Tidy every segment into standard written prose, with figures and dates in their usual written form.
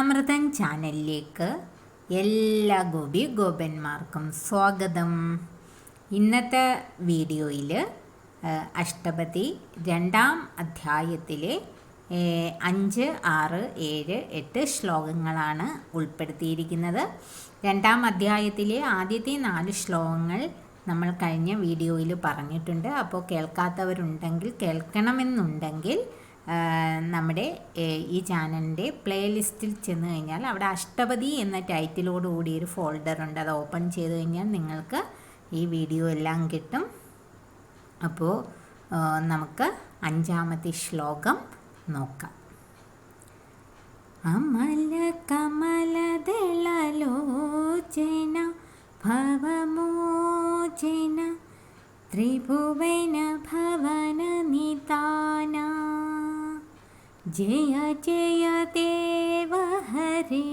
കഥാമൃതം ചാനലിലേക്ക് എല്ലാ ഗോപന്മാർക്കും സ്വാഗതം. ഇന്നത്തെ വീഡിയോയിൽ അഷ്ടപതി 2-ാം അധ്യായത്തിലെ 5, 6, 7, 8 ശ്ലോകങ്ങളാണ് ഉൾപ്പെടുത്തിയിരിക്കുന്നത്. 2-ാം അധ്യായത്തിലെ ആദ്യത്തെ 4 ശ്ലോകങ്ങൾ നമ്മൾ കഴിഞ്ഞ വീഡിയോയിൽ പറഞ്ഞിട്ടുണ്ട്. അപ്പോൾ കേൾക്കാത്തവരുണ്ടെങ്കിൽ, കേൾക്കണമെന്നുണ്ടെങ്കിൽ നമ്മുടെ ഈ ചാനലിൻ്റെ പ്ലേലിസ്റ്റിൽ ചെന്ന് കഴിഞ്ഞാൽ അവിടെ അഷ്ടപതി എന്ന ടൈറ്റിലോടുകൂടി ഒരു ഫോൾഡറുണ്ട്. അത് ഓപ്പൺ ചെയ്ത് കഴിഞ്ഞാൽ നിങ്ങൾക്ക് ഈ വീഡിയോ എല്ലാം കിട്ടും. അപ്പോൾ നമുക്ക് 5-ാമത്തെ ശ്ലോകം നോക്കാം. അമല കമലദളലോചന ഭവമോചന ത്രിഭുവന ഭവന നിതാന ജയ ജയ ദേവ ഹരേ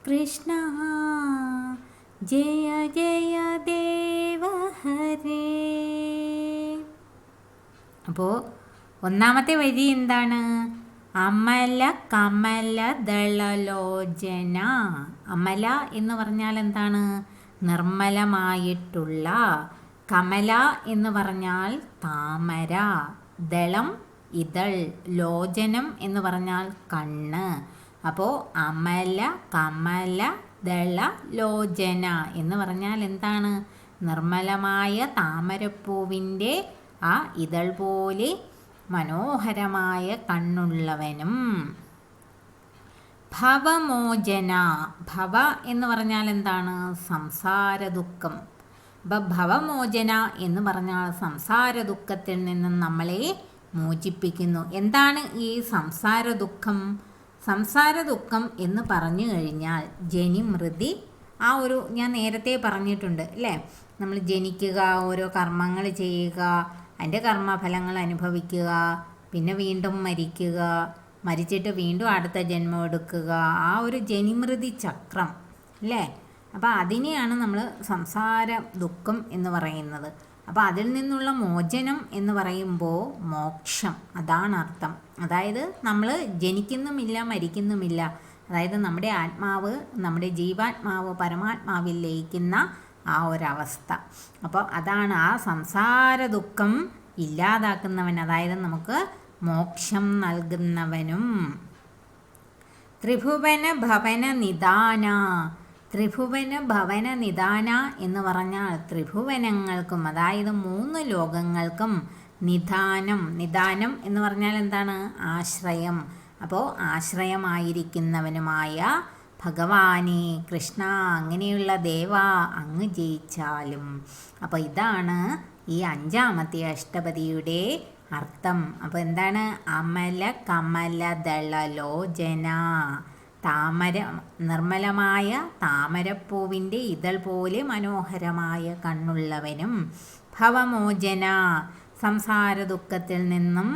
കൃഷ്ണ ജയ ജയ ദേവ ഹരേ. അപ്പോൾ ഒന്നാമത്തെ വരി എന്താണ്? അമല കമല ദളലോചന. അമല എന്ന് പറഞ്ഞാൽ എന്താണ്? നിർമ്മലമായിട്ടുള്ള. കമല എന്ന് പറഞ്ഞാൽ താമര, ദളം ഇതൾ, ലോചനം എന്ന് പറഞ്ഞാൽ കണ്ണ്. അപ്പോൾ അമല കമല ദള ലോചന എന്ന് പറഞ്ഞാൽ എന്താണ്? നിർമ്മലമായ താമരപ്പൂവിൻ്റെ ആ ഇതൾ പോലെ മനോഹരമായ കണ്ണുള്ളവനും. ഭവമോചന. ഭവ എന്ന് പറഞ്ഞാൽ എന്താണ്? സംസാര ദുഃഖം. അപ്പം ഭവമോചന എന്ന് പറഞ്ഞാൽ സംസാര ദുഃഖത്തിൽ നിന്നും നമ്മളെ മോചിപ്പിക്കുന്നു. എന്താണ് ഈ സംസാര ദുഃഖം? സംസാര ദുഃഖം എന്ന് പറഞ്ഞു കഴിഞ്ഞാൽ ജനിമൃതി, ആ ഒരു ഞാൻ നേരത്തെ പറഞ്ഞിട്ടുണ്ട് അല്ലേ, നമ്മൾ ജനിക്കുക, ഓരോ കർമ്മങ്ങൾ ചെയ്യുക, അതിൻ്റെ കർമ്മഫലങ്ങൾ അനുഭവിക്കുക, പിന്നെ വീണ്ടും മരിക്കുക, മരിച്ചിട്ട് വീണ്ടും അടുത്ത ജന്മം എടുക്കുക, ആ ഒരു ജനിമൃതി ചക്രം അല്ലേ. അപ്പോൾ അതിനെയാണ് നമ്മൾ സംസാര ദുഃഖം എന്ന് പറയുന്നത്. അപ്പോൾ അതിൽ നിന്നുള്ള മോചനം എന്ന് പറയുമ്പോൾ മോക്ഷം, അതാണ് അർത്ഥം. അതായത് നമ്മൾ ജനിക്കുന്നുമില്ല, മരിക്കുന്നുമില്ല. അതായത് നമ്മുടെ ആത്മാവ്, നമ്മുടെ ജീവാത്മാവ് പരമാത്മാവിൽ ലയിക്കുന്ന ആ ഒരവസ്ഥ. അപ്പോൾ അതാണ് ആ സംസാര ദുഃഖം ഇല്ലാതാക്കുന്നവൻ, അതായത് നമുക്ക് മോക്ഷം നൽകുന്നവനും. ത്രിഭുവന ഭവന നിദാന. ത്രിഭുവന ഭവന നിദാന എന്ന് പറഞ്ഞാൽ ത്രിഭുവനങ്ങൾക്കും, അതായത് 3 ലോകങ്ങൾക്കും നിദാനം. നിദാനം എന്ന് പറഞ്ഞാൽ എന്താണ്? ആശ്രയം. അപ്പോൾ ആശ്രയമായിരിക്കുന്നവനുമായ ഭഗവാനെ, കൃഷ്ണ, അങ്ങനെയുള്ള ദേവ, അങ്ങ് ജയിച്ചാലും. അപ്പോൾ ഇതാണ് ഈ 5-ാമത്തെ അഷ്ടപതിയുടെ അർത്ഥം. അപ്പോൾ എന്താണ്? അമല കമല ദളലോചന. താമര, നിർമ്മലമായ താമരപ്പൂവിൻ്റെ ഇതൾ പോലെ മനോഹരമായ കണ്ണുള്ളവനും. ഭവമോചന, സംസാര ദുഃഖത്തിൽ നിന്നും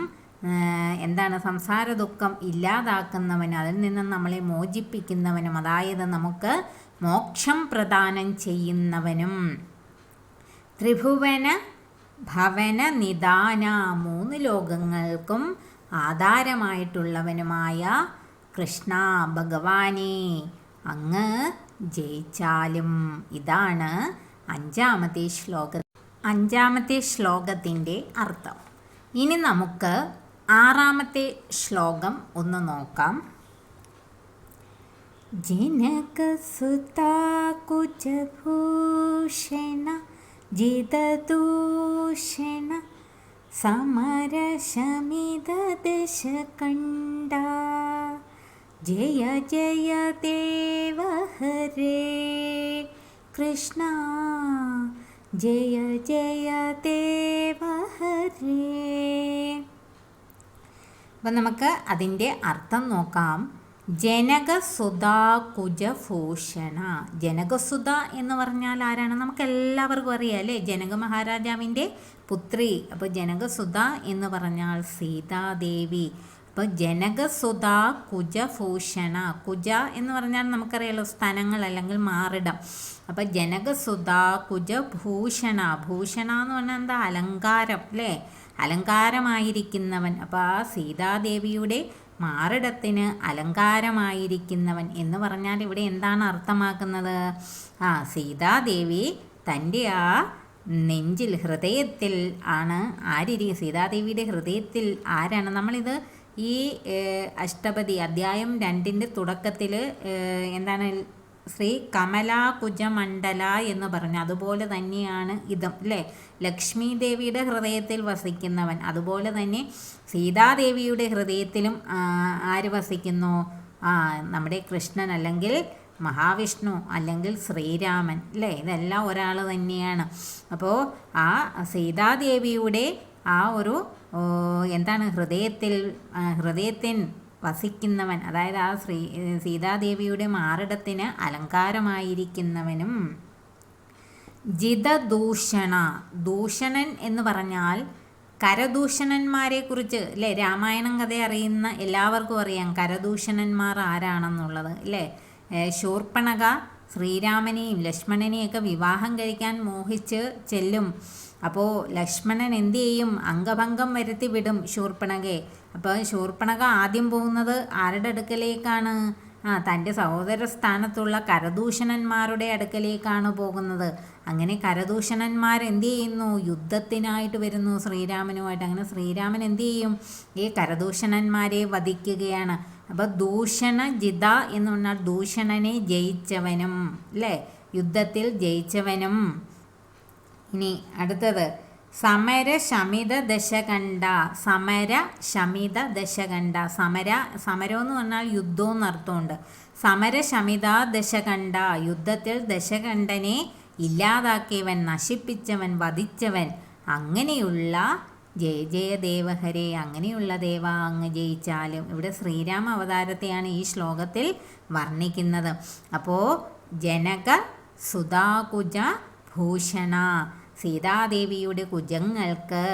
എന്താണ്? സംസാര ദുഃഖം ഇല്ലാതാക്കുന്നവനും അതിൽ നിന്നും നമ്മളെ മോചിപ്പിക്കുന്നവനും, അതായത് നമുക്ക് മോക്ഷം പ്രദാനം ചെയ്യുന്നവനും. ത്രിഭുവന ഭവന നിദാന, 3 ലോകങ്ങൾക്കും ആധാരമായിട്ടുള്ളവനുമായ കൃഷ്ണ, ഭഗവാനെ, അങ്ങ് ജയിച്ചാലും. ഇതാണ് 5-ാമത്തെ ശ്ലോകത്തിൻ്റെ അർത്ഥം. ഇനി നമുക്ക് 6-ാമത്തെ ശ്ലോകം ഒന്ന് നോക്കാം. ജനകസുതാ കുജഭൂഷണ ജിതദൂഷണ സമരശമിത ദശകണ്ഠ ജയ ജയ ദേവ ഹരേ കൃഷ്ണ ജയ ജയ ദേവ ഹരേ. അപ്പം നമുക്ക് അതിൻ്റെ അർത്ഥം നോക്കാം. ജനകസുതാ കുജഭൂഷണ. ജനകസുത എന്ന് പറഞ്ഞാൽ ആരാണ്? നമുക്ക് എല്ലാവർക്കും അറിയാം അല്ലേ, ജനക മഹാരാജാവിൻ്റെ പുത്രി. അപ്പോൾ ജനകസുത എന്ന് പറഞ്ഞാൽ സീതാദേവി. അപ്പോൾ ജനകസുത കുജഭൂഷണ. കുജ എന്ന് പറഞ്ഞാൽ നമുക്കറിയാലോ സ്ഥലങ്ങൾ അല്ലെങ്കിൽ മാറിടം. അപ്പോൾ ജനകസുത കുജഭൂഷണ. ഭൂഷണ എന്ന് പറഞ്ഞാൽ എന്താ? അലങ്കാരം അല്ലേ, അലങ്കാരമായിരിക്കുന്നവൻ. അപ്പോൾ ആ സീതാദേവിയുടെ മാറിടത്തിന് അലങ്കാരമായിരിക്കുന്നവൻ എന്ന് പറഞ്ഞാൽ ഇവിടെ എന്താണ് അർത്ഥമാക്കുന്നത്? സീതാദേവി തൻ്റെ ആ നെഞ്ചിൽ, ഹൃദയത്തിൽ ആണ് സീതാദേവിയുടെ ഹൃദയത്തിൽ ആരാണ്? നമ്മളിത് ഈ അഷ്ടപതി അധ്യായം 2 തുടക്കത്തിൽ എന്താണ് ശ്രീ കമലാകുജമണ്ഡല എന്ന് പറഞ്ഞു. അതുപോലെ തന്നെയാണ് ഇതും അല്ലേ, ലക്ഷ്മി ദേവിയുടെ ഹൃദയത്തിൽ വസിക്കുന്നവൻ. അതുപോലെ തന്നെ സീതാദേവിയുടെ ഹൃദയത്തിലും ആര് വസിക്കുന്നു? നമ്മുടെ കൃഷ്ണൻ അല്ലെങ്കിൽ മഹാവിഷ്ണു അല്ലെങ്കിൽ ശ്രീരാമൻ അല്ലേ, ഇതെല്ലാം ഒരാൾ തന്നെയാണ്. അപ്പോൾ ആ സീതാദേവിയുടെ ആ ഒരു എന്താണ് ഹൃദയത്തിൽ വസിക്കുന്നവൻ, അതായത് ആ സീതാദേവിയുടെ മാറിടത്തിന് അലങ്കാരമായിരിക്കുന്നവനും. ജിതദൂഷണ, ദൂഷണൻ എന്ന് പറഞ്ഞാൽ കരദൂഷണന്മാരെ കുറിച്ച് അല്ലേ, രാമായണം കഥ അറിയുന്ന എല്ലാവർക്കും അറിയാം കരദൂഷണന്മാർ ആരാണെന്നുള്ളത് അല്ലേ. ശൂർപ്പണഖ ശ്രീരാമനെയും ലക്ഷ്മണനെയൊക്കെ വിവാഹം കഴിക്കാൻ മോഹിച്ച് ചെല്ലും. അപ്പോൾ ലക്ഷ്മണൻ എന്തു ചെയ്യും? അംഗഭംഗം വരുത്തി വിടും ശൂർപ്പണഖയെ. അപ്പോൾ ശൂർപ്പണഖ ആദ്യം പോകുന്നത് ആരുടെ അടുക്കലേക്കാണ്? തൻ്റെ സഹോദര സ്ഥാനത്തുള്ള കരദൂഷണന്മാരുടെ അടുക്കലേക്കാണ് പോകുന്നത്. അങ്ങനെ കരദൂഷണന്മാർ എന്തു ചെയ്യുന്നു? യുദ്ധത്തിനായിട്ട് വരുന്നു ശ്രീരാമനുമായിട്ട്. അങ്ങനെ ശ്രീരാമൻ എന്തു ചെയ്യും? ഈ കരദൂഷണന്മാരെ വധിക്കുകയാണ്. അപ്പോൾ ദൂഷണ ജിത എന്ന് പറഞ്ഞാൽ ദൂഷണനെ ജയിച്ചവനും അല്ലേ, യുദ്ധത്തിൽ ജയിച്ചവനും. ഇനി അടുത്തത് സമര ശമിത ദശകണ്ഠ. സമര ശമിത ദശകണ്ഠ. സമരം എന്ന് പറഞ്ഞാൽ യുദ്ധം എന്നർത്ഥമുണ്ട്. സമര ശമിത ദശകണ്ഠ, യുദ്ധത്തിൽ ദശകണ്ഠനെ ഇല്ലാതാക്കിയവൻ, നശിപ്പിച്ചവൻ, വധിച്ചവൻ. അങ്ങനെയുള്ള ജയ ജയ ദേവഹരേ, അങ്ങനെയുള്ള ദേവ അങ്ങ് ജയിച്ചാലും. ഇവിടെ ശ്രീരാമ അവതാരത്തെയാണ് ഈ ശ്ലോകത്തിൽ വർണ്ണിക്കുന്നത്. അപ്പോൾ ജനക സുധാകുജ ഭൂഷണ, സീതാദേവിയുടെ കുജങ്ങൾക്ക്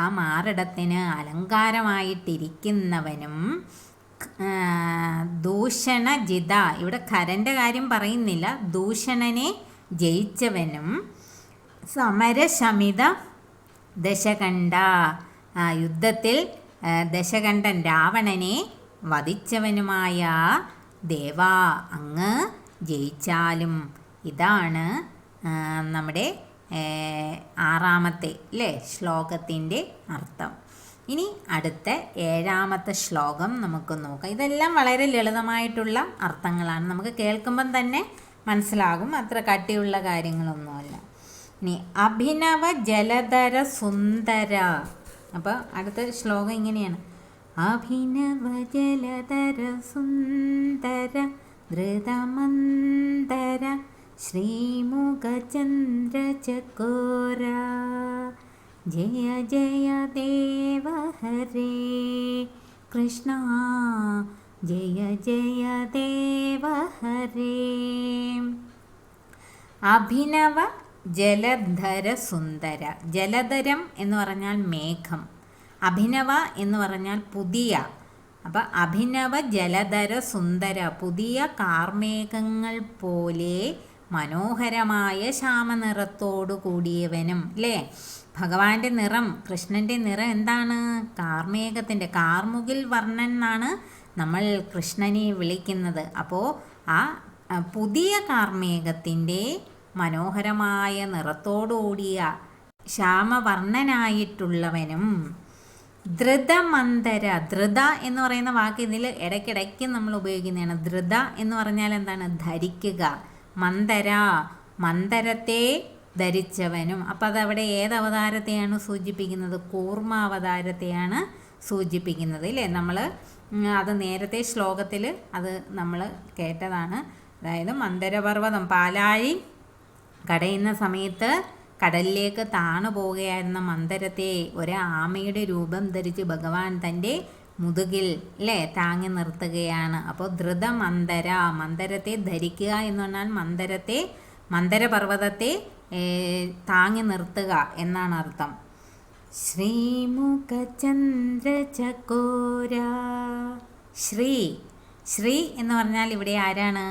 ആ മാറിടത്തിന് അലങ്കാരമായിട്ടിരിക്കുന്നവനും. ദൂഷണജിത, ഇവിടെ ഖരൻ്റെ കാര്യം പറയുന്നില്ല, ദൂഷണനെ ജയിച്ചവനും. സമരശമിത ദശകണ്ഠ, യുദ്ധത്തിൽ ദശകണ്ഠൻ രാവണനെ വധിച്ചവനുമായ ദേവ അങ്ങ് ജയിച്ചാലും. ഇതാണ് നമ്മുടെ 6ാമത്തെ അല്ലേ ശ്ലോകത്തിൻ്റെ അർത്ഥം. ഇനി അടുത്ത 7ാമത്തെ ശ്ലോകം നമുക്ക് നോക്കാം. ഇതെല്ലാം വളരെ ലളിതമായിട്ടുള്ള അർത്ഥങ്ങളാണ്, നമുക്ക് കേൾക്കുമ്പം തന്നെ മനസ്സിലാകും, അത്ര കട്ടിയുള്ള കാര്യങ്ങളൊന്നുമല്ല. ഇനി അഭിനവ ജലധര സുന്ദര. അപ്പോൾ അടുത്ത ശ്ലോകം ഇങ്ങനെയാണ്: അഭിനവ ജലധര സുന്ദര ധൃതമന്ദര ശ്രീമുഖചന്ദ്രചകോര ജയ ജയ ദേവ ഹരേ കൃഷ്ണ ജയ ജയ ദേവ ഹരേ. അഭിനവ ജലധര സുന്ദര. ജലധരം എന്ന് പറഞ്ഞാൽ മേഘം, അഭിനവ എന്ന് പറഞ്ഞാൽ പുതിയ. അപ്പം അഭിനവ ജലധര സുന്ദര, പുതിയ കാർമേഘങ്ങൾ പോലെ മനോഹരമായ ശ്യാമനിറത്തോടു കൂടിയവനും അല്ലേ. ഭഗവാന്റെ നിറം, കൃഷ്ണൻ്റെ നിറം എന്താണ്? കാർമേഘത്തിൻ്റെ, കാർമുകിൽ വർണ്ണൻ എന്നാണ് നമ്മൾ കൃഷ്ണനെ വിളിക്കുന്നത്. അപ്പോൾ ആ പുതിയ കാർമേഘത്തിൻ്റെ മനോഹരമായ നിറത്തോടുകൂടിയ ശ്യാമവർണ്ണനായിട്ടുള്ളവനും. ധൃതമന്ദര, ധൃത എന്ന് പറയുന്ന വാക്ക് ഇതിൽ ഇടയ്ക്കിടയ്ക്ക് നമ്മൾ ഉപയോഗിക്കുന്നതാണ്. ധൃത എന്ന് പറഞ്ഞാൽ എന്താണ്? ധരിക്കുക. മന്ദര, മന്ദരത്തെ ധരിച്ചവനും. അപ്പോൾ അതവിടെ ഏതവതാരത്തെയാണ് സൂചിപ്പിക്കുന്നത്? കൂർമാവതാരത്തെയാണ് സൂചിപ്പിക്കുന്നത് ഇല്ലേ. നമ്മൾ അത് നേരത്തെ ശ്ലോകത്തിൽ അത് നമ്മൾ കേട്ടതാണ്. അതായത് മന്ദരപർവ്വതം, പാലാഴി കടയുന്ന സമയത്ത് കടലിലേക്ക് താണു പോവുകയായിരുന്ന മന്ദരത്തെ ഒരു ആമയുടെ രൂപം ധരിച്ച് ഭഗവാൻ തൻ്റെ മുതുകിൽ അല്ലേ താങ്ങി നിർത്തുകയാണ്. അപ്പോൾ ധൃതമന്ദര, മന്ദരത്തെ ധരിക്കുക എന്ന് പറഞ്ഞാൽ മന്ദരപർവ്വതത്തെ താങ്ങി നിർത്തുക എന്നാണ് അർത്ഥം. ശ്രീമുഖചന്ദ്രചകോര. ശ്രീ എന്ന് പറഞ്ഞാൽ ഇവിടെ ആരാണ്?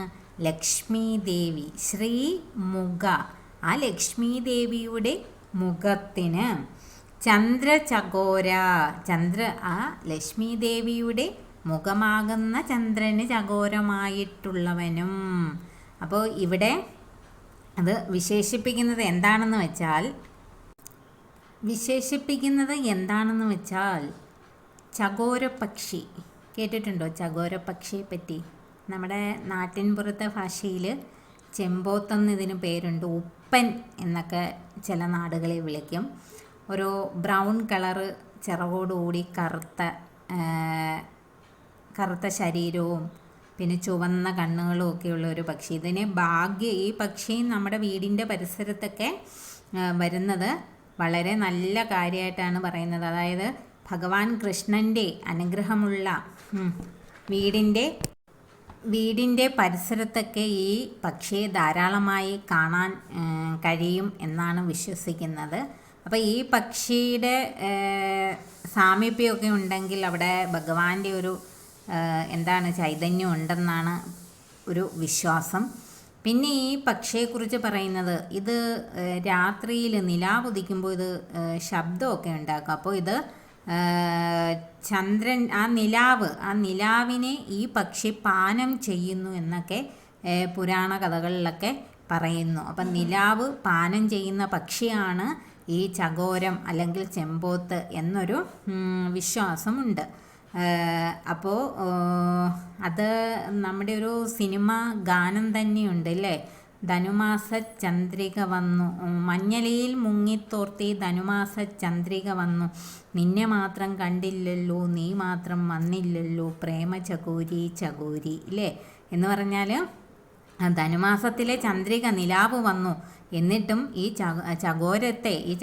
ലക്ഷ്മി ദേവി. ശ്രീമുഖ, ആ ലക്ഷ്മി ദേവിയുടെ മുഖത്തിന്. ചന്ദ്രചകോര, ആ ലക്ഷ്മി ദേവിയുടെ മുഖമാകുന്ന ചന്ദ്രന് ചകോരമായിട്ടുള്ളവനും. അപ്പോൾ ഇവിടെ അത് വിശേഷിപ്പിക്കുന്നത് എന്താണെന്ന് വെച്ചാൽ ചകോരപക്ഷി. കേട്ടിട്ടുണ്ടോ ചകോരപക്ഷിയെ പറ്റി? നമ്മുടെ നാട്ടിൻപുറത്തെ ഭാഷയിൽ ചെമ്പോത്തെന്ന് ഇതിന് പേരുണ്ട്. ഉപ്പൻ എന്നൊക്കെ ചില നാടുകളിൽ വിളിക്കും. ഒരു ബ്രൗൺ കളറ് ചിറകോടുകൂടി കറുത്ത ശരീരവും പിന്നെ ചുവന്ന കണ്ണുകളും ഒക്കെയുള്ള ഒരു പക്ഷി. ഇതിനെ ഈ പക്ഷി നമ്മുടെ വീടിൻ്റെ പരിസരത്തൊക്കെ വരുന്നത് വളരെ നല്ല കാര്യമായിട്ടാണ് പറയുന്നത്. അതായത് ഭഗവാൻ കൃഷ്ണൻ്റെ അനുഗ്രഹമുള്ള വീടിൻ്റെ പരിസരത്തൊക്കെ ഈ പക്ഷിയെ ധാരാളമായി കാണാൻ കഴിയും എന്നാണ് വിശ്വസിക്കുന്നത്. അപ്പോൾ ഈ പക്ഷിയുടെ സാമീപ്യമൊക്കെ ഉണ്ടെങ്കിൽ അവിടെ ഭഗവാന്റെ ഒരു ചൈതന്യം ഉണ്ടെന്നാണ് ഒരു വിശ്വാസം. പിന്നെ ഈ പക്ഷിയെക്കുറിച്ച് പറയുന്നത്, ഇത് രാത്രിയിൽ നിലാവുദിക്കുമ്പോൾ ഇത് ശബ്ദമൊക്കെ ഉണ്ടാക്കും. അപ്പോൾ ഇത് ചന്ദ്രൻ ആ നിലാവിനെ ഈ പക്ഷി പാനം ചെയ്യുന്നു എന്നൊക്കെ പുരാണ കഥകളിലൊക്കെ പറയുന്നു. അപ്പം നിലാവ് പാനം ചെയ്യുന്ന പക്ഷിയാണ് ഈ ചകോരം അല്ലെങ്കിൽ ചെമ്പോത്ത് എന്നൊരു വിശ്വാസമുണ്ട്. അപ്പോൾ അത് നമ്മുടെ ഒരു സിനിമ ഗാനം തന്നെയുണ്ട് അല്ലേ? ധനുമാസ ചന്ദ്രിക വന്നു, മഞ്ഞലയിൽ മുങ്ങിത്തോർത്തി ധനുമാസ ചന്ദ്രിക വന്നു, നിന്നെ മാത്രം കണ്ടില്ലല്ലോ, നീ മാത്രം വന്നില്ലല്ലോ, പ്രേമ ചകോരി ചകോരി ഇല്ലേ? എന്ന് പറഞ്ഞാൽ ധനുമാസത്തിലെ ചന്ദ്രിക നിലാവ് വന്നു, എന്നിട്ടും ഈ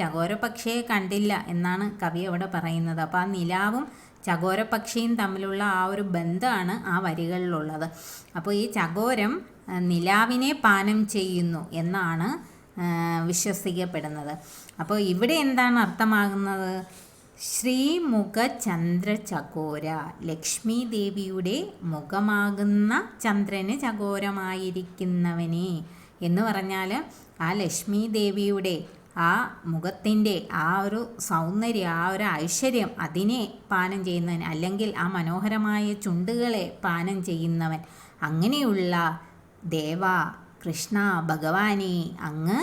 ചകോരപക്ഷിയെ കണ്ടില്ല എന്നാണ് കവി അവിടെ പറയുന്നത്. അപ്പോൾ ആ നിലാവും ചകോരപക്ഷിയും തമ്മിലുള്ള ആ ഒരു ബന്ധമാണ് ആ വരികളിലുള്ളത്. അപ്പോൾ ഈ ചകോരം നിലാവിനെ പാനം ചെയ്യുന്നു എന്നാണ് വിശ്വസിക്കപ്പെടുന്നത്. അപ്പോൾ ഇവിടെ എന്താണ് അർത്ഥമാകുന്നത്? ശ്രീമുഖ ചന്ദ്രചകോര, ലക്ഷ്മി ദേവിയുടെ മുഖമാകുന്ന ചന്ദ്രന് ചകോരമായിരിക്കുന്നവനെ എന്ന് പറഞ്ഞാൽ ആ ലക്ഷ്മി ദേവിയുടെ ആ മുഖത്തിൻ്റെ ആ ഒരു സൗന്ദര്യം, ആ ഒരു ഐശ്വര്യം അതിനെ പാനം ചെയ്യുന്നവൻ, അല്ലെങ്കിൽ ആ മനോഹരമായ ചുണ്ടുകളെ പാനം ചെയ്യുന്നവൻ, അങ്ങനെയുള്ള ദേവ കൃഷ്ണ ഭഗവാനെ അങ്ങ്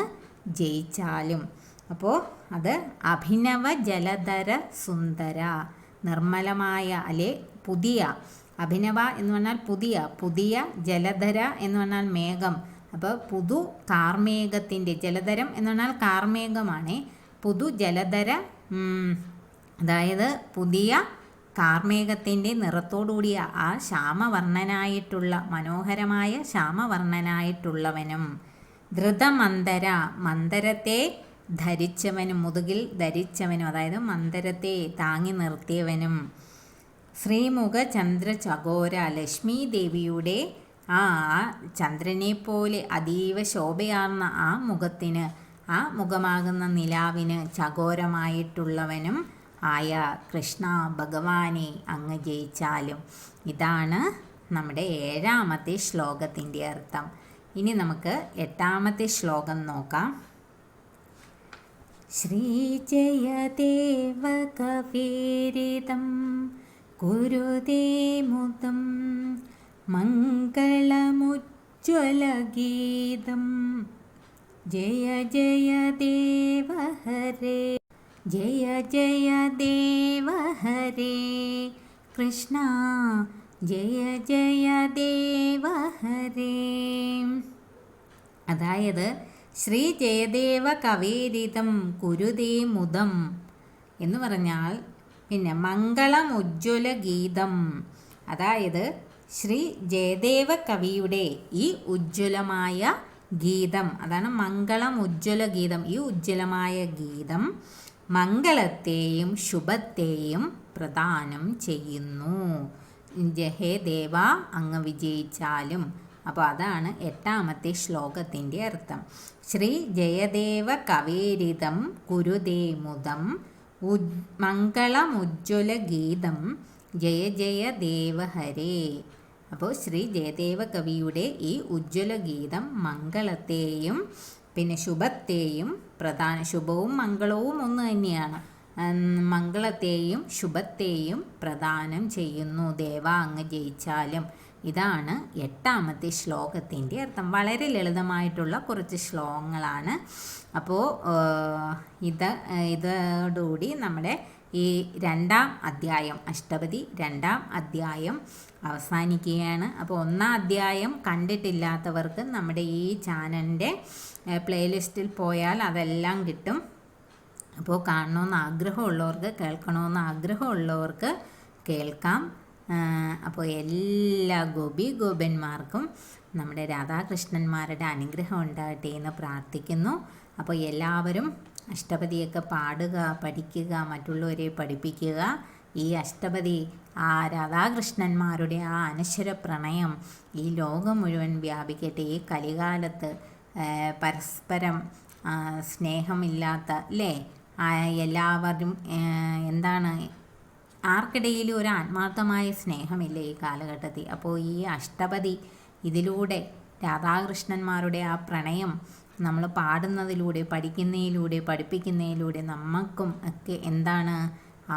ജയിച്ചാലും. അപ്പോൾ അത് അഭിനവ ജലധര സുന്ദര, നിർമ്മലമായ അല്ലെ പുതിയ, അഭിനവ എന്ന് പറഞ്ഞാൽ പുതിയ ജലധര എന്ന് പറഞ്ഞാൽ മേഘം. അപ്പോൾ പുതു കാർമേഘത്തിൻ്റെ, ജലധരം എന്ന് പറഞ്ഞാൽ കാർമേഘമാണ്, പുതു ജലധര അതായത് പുതിയ കാർമേഘത്തിൻ്റെ നിറത്തോടുകൂടിയ ആ ശ്യാമവർണ്ണനായിട്ടുള്ള മനോഹരമായ ശ്യാമവർണ്ണനായിട്ടുള്ളവനും, ധൃതമന്തര മന്ദരത്തെ ധരിച്ചവനും, മുതുകിൽ ധരിച്ചവനും, അതായത് മന്ദരത്തെ താങ്ങി നിർത്തിയവനും, ശ്രീമുഖ ചന്ദ്രചകോര, ലക്ഷ്മി ദേവിയുടെ ആ ചന്ദ്രനെ പോലെ അതീവ ശോഭയാർന്ന ആ മുഖത്തിന്, ആ മുഖമാകുന്ന നിലാവിന് ചകോരമായിട്ടുള്ളവനും ആയ കൃഷ്ണ ഭഗവാനെ അങ്ങ് ജയിച്ചാലും. ഇതാണ് നമ്മുടെ 7ാമത്തെ ശ്ലോകത്തിൻ്റെ അർത്ഥം. ഇനി നമുക്ക് 8ാമത്തെ ശ്ലോകം നോക്കാം. ശ്രീജയദേവ കവീരിതം കുരുതേ മുദം മംഗളമുജ്ജ്വലഗീതം ജയ ജയ ദേവ ഹരേ, ജയ ജയ ദേവ ഹരേ കൃഷ്ണ, ജയ ജയ ദേവ ഹരേ. അതായത് ശ്രീ ജയദേവ കവീരിതം കുരുതേ മുദം എന്ന് പറഞ്ഞാൽ പിന്നെ മംഗളം ഉജ്ജ്വല ഗീതം, അതായത് ശ്രീ ജയദേവ കവിയുടെ ഈ ഉജ്ജ്വലമായ ഗീതം, അതാണ് മംഗളം ഉജ്ജ്വല ഗീതം. ഈ ഉജ്ജ്വലമായ ഗീതം മംഗളത്തെയും ശുഭത്തെയും പ്രദാനം ചെയ്യുന്നു. ഹേ ദേവ അങ്ങ് വിജയിച്ചാലും. അപ്പോൾ അതാണ് 8ാമത്തെ ശ്ലോകത്തിൻ്റെ അർത്ഥം. ശ്രീ ജയദേവ കവേരിതം കുരുതേ മുദം മംഗളമുജ്ജ്വല ഗീതം ജയ ജയ ദേവ ഹരേ. അപ്പോൾ ശ്രീ ജയദേവ കവിയുടെ ഈ ഉജ്ജ്വല ഗീതം മംഗളത്തെയും പിന്നെ ശുഭത്തെയും ശുഭവും മംഗളവും ഒന്ന് തന്നെയാണ്. മംഗളത്തെയും ശുഭത്തെയും പ്രദാനം ചെയ്യുന്നു ദേവ അങ്ങ് ജയിച്ചാലും. ഇതാണ് 8ാമത്തെ ശ്ലോകത്തിൻ്റെ അർത്ഥം. വളരെ ലളിതമായിട്ടുള്ള കുറച്ച് ശ്ലോകങ്ങളാണ്. അപ്പോൾ ഇതോടുകൂടി നമ്മുടെ ഈ 2ാം അധ്യായം, അഷ്ടപതി 2ാം അധ്യായം അവസാനിക്കുകയാണ്. അപ്പോൾ 1ാം അധ്യായം കണ്ടിട്ടില്ലാത്തവർക്ക് നമ്മുടെ ഈ ചാനലിൻ്റെ പ്ലേലിസ്റ്റിൽ പോയാൽ അതെല്ലാം കിട്ടും. അപ്പോൾ കാണണമെന്ന് ആഗ്രഹമുള്ളവർക്ക്, കേൾക്കണമെന്ന് ആഗ്രഹമുള്ളവർക്ക് കേൾക്കാം. അപ്പോൾ എല്ലാ ഗോപന്മാർക്കും നമ്മുടെ രാധാകൃഷ്ണന്മാരുടെ അനുഗ്രഹം ഉണ്ടാകട്ടെ എന്ന് പ്രാർത്ഥിക്കുന്നു. അപ്പോൾ എല്ലാവരും അഷ്ടപതിയൊക്കെ പാടുക, പഠിക്കുക, മറ്റുള്ളവരെ പഠിപ്പിക്കുക. ഈ അഷ്ടപതി ആ രാധാകൃഷ്ണന്മാരുടെ ആ അനശ്വര പ്രണയം ഈ ലോകം മുഴുവൻ വ്യാപിക്കട്ടെ. ഈ കലികാലത്ത് പരസ്പരം സ്നേഹമില്ലാത്ത അല്ലേ, എല്ലാവരും എന്താണ്, ആർക്കിടയിലും ഒരു ആത്മാർത്ഥമായ സ്നേഹമില്ല ഈ കാലഘട്ടത്തിൽ. അപ്പോൾ ഈ അഷ്ടപതി ഇതിലൂടെ രാധാകൃഷ്ണന്മാരുടെ ആ പ്രണയം നമ്മൾ പാടുന്നതിലൂടെ, പഠിക്കുന്നതിലൂടെ, പഠിപ്പിക്കുന്നതിലൂടെ നമുക്കും ഒക്കെ എന്താണ്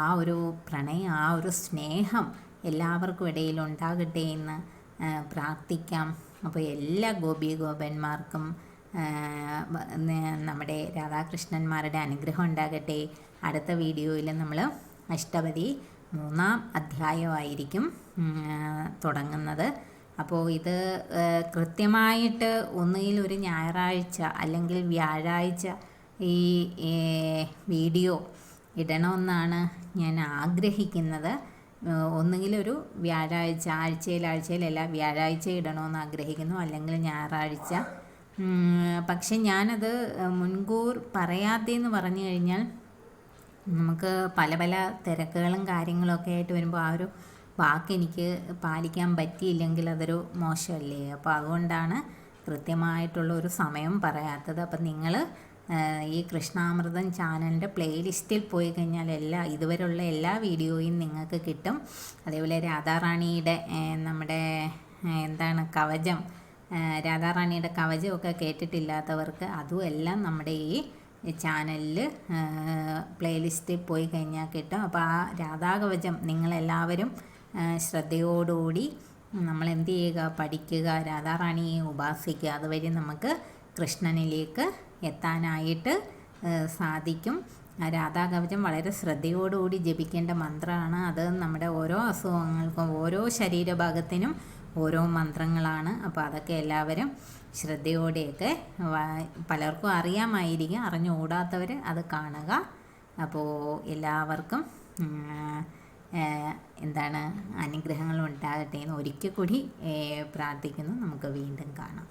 ആ ഒരു പ്രണയം, ആ ഒരു സ്നേഹം എല്ലാവർക്കും ഇടയിൽ ഉണ്ടാകട്ടെ എന്ന് പ്രാർത്ഥിക്കാം. അപ്പോൾ എല്ലാ ഗോപന്മാർക്കും നമ്മുടെ രാധാകൃഷ്ണന്മാരുടെ അനുഗ്രഹം ഉണ്ടാകട്ടെ. അടുത്ത വീഡിയോയിൽ നമ്മൾ അഷ്ടപതി 3ാം അധ്യായമായിരിക്കും തുടങ്ങുന്നത്. അപ്പോൾ ഇത് കൃത്യമായിട്ട് ഒന്നുകിൽ ഒരു ഞായറാഴ്ച അല്ലെങ്കിൽ വ്യാഴാഴ്ച ഈ വീഡിയോ ഇടണമെന്നാണ് ഞാൻ ആഗ്രഹിക്കുന്നത്. ഒന്നുകിൽ ഒരു വ്യാഴാഴ്ച, ആഴ്ചയിലല്ല വ്യാഴാഴ്ച ഇടണമെന്ന് ആഗ്രഹിക്കുന്നു, അല്ലെങ്കിൽ ഞായറാഴ്ച. പക്ഷെ ഞാനത് മുൻകൂർ പറയാത്തതെന്ന് പറഞ്ഞു കഴിഞ്ഞാൽ നമുക്ക് പല പല തിരക്കുകളും കാര്യങ്ങളൊക്കെ ആയിട്ട് വരുമ്പോൾ ആ ഒരു വാക്ക് എനിക്ക് പാലിക്കാൻ പറ്റിയില്ലെങ്കിൽ അതൊരു മോശമല്ലേ. അപ്പോൾ അതുകൊണ്ടാണ് കൃത്യമായിട്ടുള്ള ഒരു സമയം പറയാത്തത്. അപ്പം നിങ്ങൾ ഈ കൃഷ്ണാമൃതം ചാനലിൻ്റെ പ്ലേലിസ്റ്റിൽ പോയി കഴിഞ്ഞാൽ ഇതുവരെയുള്ള എല്ലാ വീഡിയോയും നിങ്ങൾക്ക് കിട്ടും. അതേപോലെ രാധാറാണിയുടെ നമ്മുടെ എന്താണ് കവചം, രാധാറാണിയുടെ കവചമൊക്കെ കേട്ടിട്ടില്ലാത്തവർക്ക് അതും എല്ലാം നമ്മുടെ ഈ ചാനലിൽ പ്ലേലിസ്റ്റിൽ പോയി കഴിഞ്ഞാൽ കിട്ടും. അപ്പോൾ ആ രാധാകവചം നിങ്ങളെല്ലാവരും ശ്രദ്ധയോടുകൂടി നമ്മൾ എന്ത് ചെയ്യുക, പഠിക്കുക, രാധാറാണിയെ ഉപാസിക്കുക. അതുവഴി നമുക്ക് കൃഷ്ണനിലേക്ക് എത്താനായിട്ട് സാധിക്കും. രാധാകവചം വളരെ ശ്രദ്ധയോടുകൂടി ജപിക്കേണ്ട മന്ത്രമാണ്. അത് നമ്മുടെ ഓരോ അസുഖങ്ങൾക്കും ഓരോ ശരീരഭാഗത്തിനും ഓരോ മന്ത്രങ്ങളാണ്. അപ്പോൾ അതൊക്കെ എല്ലാവരും ശ്രദ്ധയോടെയൊക്കെ, പലർക്കും അറിയാമായിരിക്കും, അറിഞ്ഞുകൂടാത്തവർ അത് കാണുക. അപ്പോൾ എല്ലാവർക്കും എന്താണ് അനുഗ്രഹങ്ങൾ ഉണ്ടാകട്ടെ എന്ന് ഒരിക്കൽ കൂടി പ്രാർത്ഥിക്കുന്നു. നമുക്ക് വീണ്ടും കാണാം.